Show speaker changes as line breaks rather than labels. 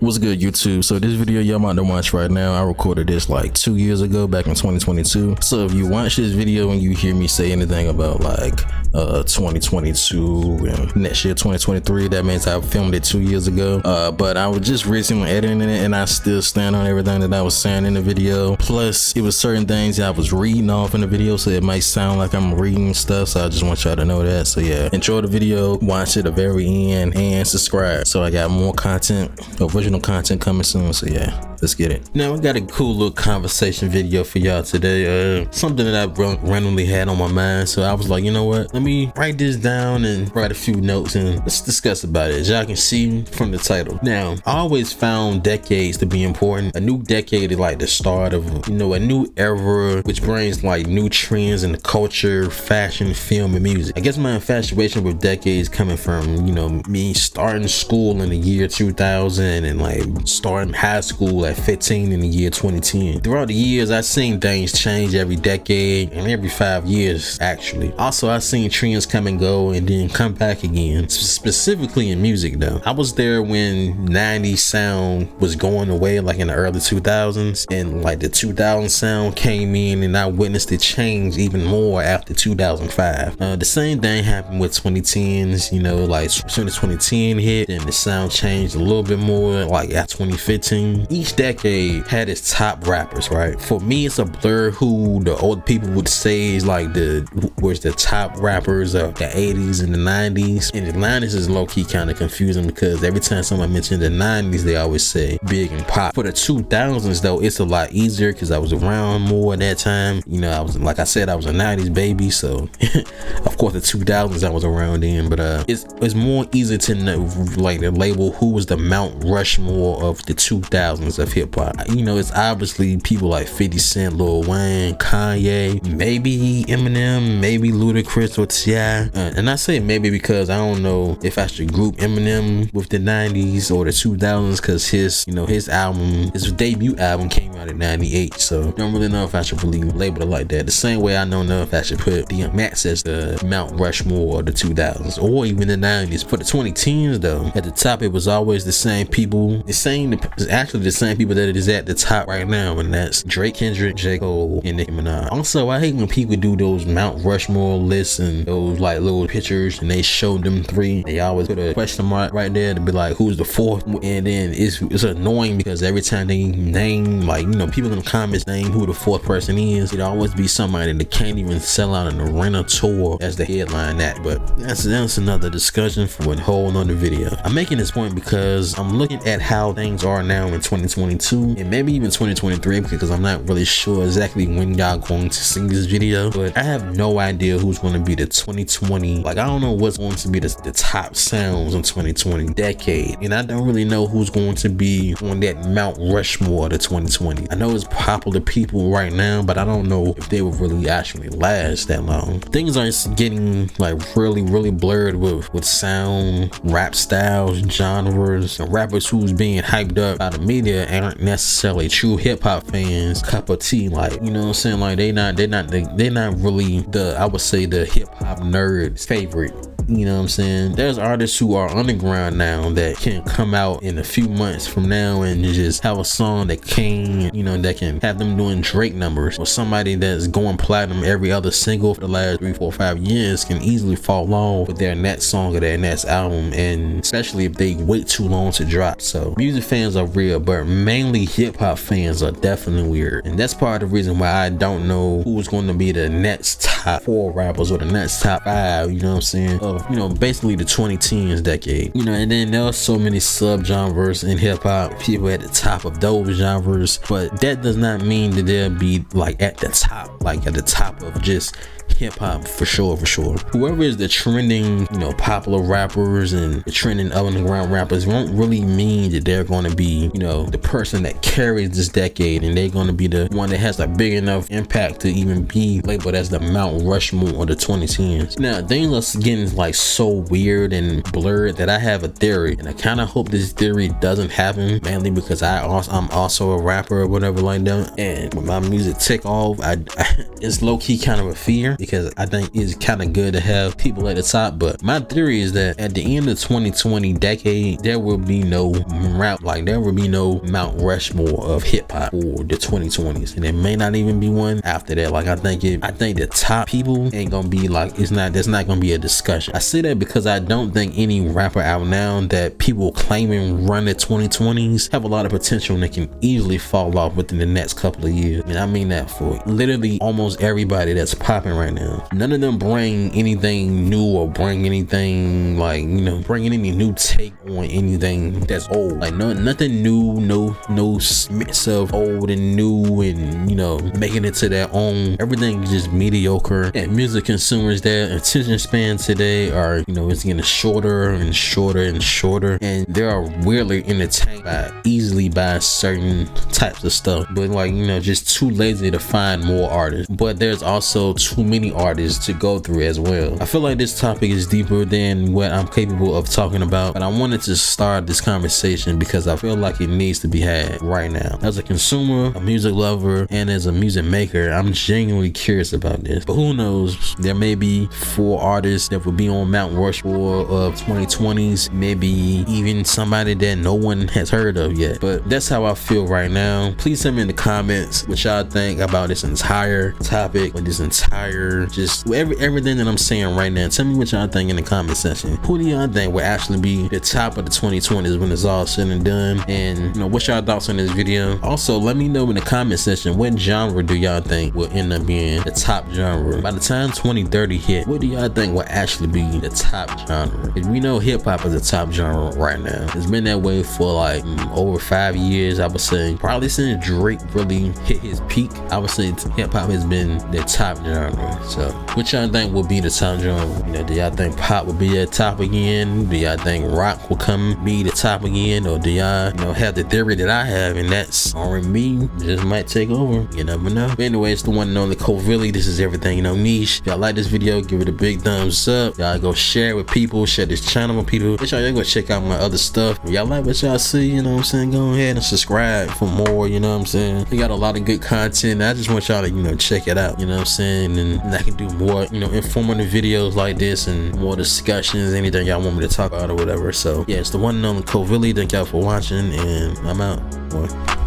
What's good, YouTube? So this video y'all about to watch right now, I recorded this like 2 years ago, back in 2022. So if you watch this video and you hear me say anything about like 2022 and next year 2023, that means I filmed it 2 years ago. But I was just recently editing it, and I still stand on everything that I was saying in the video. Plus, it was certain things that I was reading off in the video, so it might sound like I'm reading stuff. So I just want y'all to know that. So yeah, enjoy the video, watch it at the very end, and subscribe. So I got more content, original content coming soon. So yeah, let's get it. Now I got a cool little conversation video for y'all today. Something that I randomly had on my mind. So I was like, you know what? Let me write this down and write a few notes and let's discuss about it. As y'all can see from the title. Now, I always found decades to be important. A new decade is like the start of, you know, a new era, which brings like new trends in the culture, fashion, film, and music. I guess my infatuation with decades coming from, you know, me starting school in the year 2000 and like starting high school at 15 in the year 2010. Throughout the years, I've seen things change every decade and every 5 years actually. Also, I've seen trends come and go and then come back again, specifically in music though. I was there when 90s sound was going away like in the early 2000s, and like the 2000 sound came in, and I witnessed it change even more after 2005. The same thing happened with 2010s, you know, like as soon as 2010 hit and the sound changed a little bit more like at 2015. Each decade had its top rappers, right? For me, it's a blur who the old people would say is like the top rappers of the 80s and the 90s. And the 90s is low-key kind of confusing because every time someone mentioned the 90s, they always say Big and Pop. For the 2000s though, it's a lot easier because I was around more at that time. You know, I was, like I said, I was a 90s baby, so of course the 2000s I was around in. But it's more easy to know, like, the label who was the Mount Rushmore of the 2000s of hip-hop. You know, it's obviously people like 50 Cent, Lil Wayne, Kanye, maybe Eminem, maybe Ludacris or T.I. And I say maybe because I don't know if I should group Eminem with the 90s or the 2000s, because his debut album came out in 98, so I don't really know if I should really label it like that. The same way I don't know if I should put DMX as the Mount Rushmore of the 2000s or even the 90s. For the 2010s though, at the top it was always the same people, the same people that it is at the top right now, and that's Drake, Kendrick, J. Cole, and Nicki Minaj. Also, I hate when people do those Mount Rushmore lists and those like little pictures and they show them three. They always put a question mark right there to be like, who's the fourth? And then it's annoying because every time they name, like, you know, people in the comments name who the fourth person is, it'll always be somebody that can't even sell out an arena tour as the headline that. But that's another discussion for a whole nother video. I'm making this point because I'm looking at how things are now in 2022 and maybe even 2023, because I'm not really sure exactly when y'all going to see this video, but I have no idea who's going to be the 2020, like, I don't know what's going to be the top sounds in 2020 decade, and I don't really know who's going to be on that Mount Rushmore to 2020. I know it's popular people right now, but I don't know if they will really actually last that long. Things are getting like really blurred with sound, rap styles, genres, and rappers who's being hyped up by the media aren't necessarily true hip-hop fans cup of tea. Like, you know what I'm saying, like they're not really the, I would say, the hip-hop nerd's favorite. You know what I'm saying? There's artists who are underground now that can come out in a few months from now and just have a song that can have them doing Drake numbers, or somebody that's going platinum every other single for the last 3, 4, 5 years can easily fall off with their next song or their next album, and especially if they wait too long to drop. So music fans are real, but mainly hip-hop fans are definitely weird, and that's part of the reason why I don't know who's going to be the next top 4 rappers or the next top 5, you know what I'm saying, of, you know, basically the 2010s decade. You know, and then there are so many sub-genres in hip-hop, people at the top of those genres, but that does not mean that they'll be like at the top of just hip-hop for sure. Whoever is the trending, you know, popular rappers and the trending underground rappers won't really mean that they're going to be, you know, the person that carries this decade, and they're going to be the one that has a big enough impact to even be labeled as the Mount Rushmore of the 2010s. Now, things are getting like so weird and blurred that I have a theory, and I kind of hope this theory doesn't happen, mainly because I'm also a rapper or whatever like that, and when my music take off, it's low-key kind of a fear. higher because I think it's kind of good to have people at the top. But my theory is that at the end of 2020 decade, there will be no there will be no Mount Rushmore of hip-hop for the 2020s, and there may not even be one after that. Like I think the top people ain't gonna be like, there's not gonna be a discussion. I say that because I don't think any rapper out now that people claiming run the 2020s have a lot of potential and they can easily fall off within the next couple of years. And I mean that for literally almost everybody that's popping right now. None of them bring anything new or bring anything like, you know, bring any new take on anything that's old. Like nothing new, no mix of old and new, and you know, making it to their own. Everything is just mediocre. And music consumers, their attention span today are, you know, it's getting shorter and shorter and shorter, and they are weirdly entertained easily by certain types of stuff, but like, you know, just too lazy to find more artists. But there's also too many artists to go through as well. I feel like this topic is deeper than what I'm capable of talking about, but I wanted to start this conversation because I feel like it needs to be had right now. As a consumer, a music lover, and as a music maker, I'm genuinely curious about this. But who knows, there may be 4 artists that will be on Mount Rushmore of 2020s, maybe even somebody that no one has heard of yet. But that's how I feel right now. Please tell me in the comments what y'all think about this entire topic, or this entire just everything that I'm saying right now. Tell me what y'all think in the comment section. Who do y'all think will actually be the top of the 2020s when it's all said and done? And you know, what's y'all thoughts on this video? Also, let me know in the comment section, what genre do y'all think will end up being the top genre by the time 2030 hit? What do y'all think will actually be the top genre? Because we know hip-hop is the top genre right now. It's been that way for like over 5 years, I would say. Probably since Drake really hit his peak, I would say hip-hop has been the top genre. So what y'all think will be the top genre? You know, do y'all think pop will be at top again? Do y'all think rock will be the top again? Or do y'all, you know, have the theory that I have, and that's R&B just might take over? You never know. But anyway, it's the one and only Covilly. This is everything, you know, niche. If y'all like this video, give it a big thumbs up. Y'all go share it with people, share this channel with people. Make sure y'all go check out my other stuff. If y'all like what y'all see, you know what I'm saying, go ahead and subscribe for more, you know what I'm saying. We got a lot of good content. I just want y'all to, you know, check it out, you know what I'm saying, and I can do more, you know, informative videos like this and more discussions, anything y'all want me to talk about or whatever. So yeah, it's the one and only Covilly. Thank y'all for watching, and I'm out. Boy.